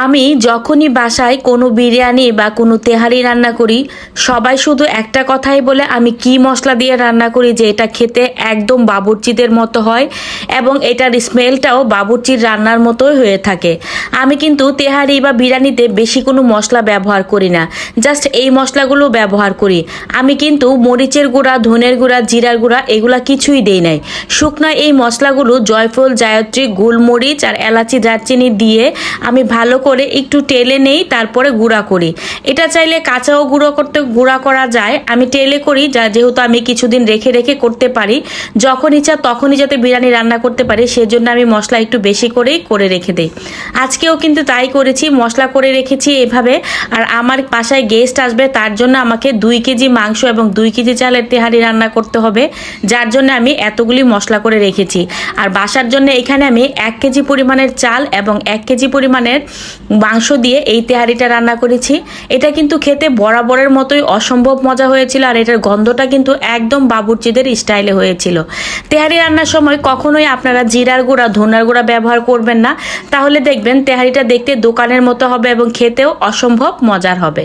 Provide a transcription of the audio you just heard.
আমি যখনই বাসায় কোনো বিরিয়ানি বা কোনো তেহারি রান্না করি, সবাই শুধু একটা কথাই বলে আমি কি মশলা দিয়ে রান্না করি যে এটা খেতে একদম বাবুর্চিদের মতো হয় এবং এটার স্মেলটাও বাবুর্চির রান্নার মতোই হয়ে থাকে। আমি কিন্তু তেহারি বা বিরিয়ানিতে বেশি কোনো মশলা ব্যবহার করি না, জাস্ট এই মশলাগুলো ব্যবহার করি। আমি কিন্তু মরিচের গুঁড়া, ধনের গুঁড়া, জিরার গুঁড়া এগুলা কিছুই দেই নাই। শুকনো এই মশলাগুলো জয়ফল, জায়ত্রী, গোলমরিচ আর এলাচি, দারচিনি দিয়ে আমি ভালো করে একটু টেলে নেই, তারপরে গুঁড়া করি। এটা চাইলে কাঁচাও গুঁড়া করা যায়, আমি টেলে করি যেহেতু আমি কিছুদিন রেখে রেখে করতে পারি, যখন ইচ্ছা তখনই যাতে বিরিয়ানি রান্না করতে পারি সেজন্য আমি মশলা একটু বেশি করেই করে রেখে দিই। আজকেও কিন্তু তাই করেছি, মশলা করে রেখেছি এভাবে। আর আমার বাসায় গেস্ট আসবে, তার জন্য আমাকে 2 কেজি মাংস এবং 2 কেজি চালের তেহারি রান্না করতে হবে, যার জন্য আমি এতগুলি মশলা করে রেখেছি। আর বাসার জন্য এখানে আমি 1 কেজি পরিমাণের চাল এবং 1 কেজি পরিমাণের মাংস দিয়ে এই তেহারিটা রান্না করেছি। এটা কিন্তু খেতে বরাবরের মতোই অসম্ভব মজা হয়েছিল, আর এটার গন্ধটা কিন্তু একদম বাবুর্চিদের স্টাইলে হয়েছিল। তেহারি রান্নার সময় কখনোই আপনারা জিরার গুঁড়া, ধনার গুঁড়া ব্যবহার করবেন না, তাহলে দেখবেন তেহারিটা দেখতে দোকানের মতো হবে এবং খেতেও অসম্ভব মজার হবে।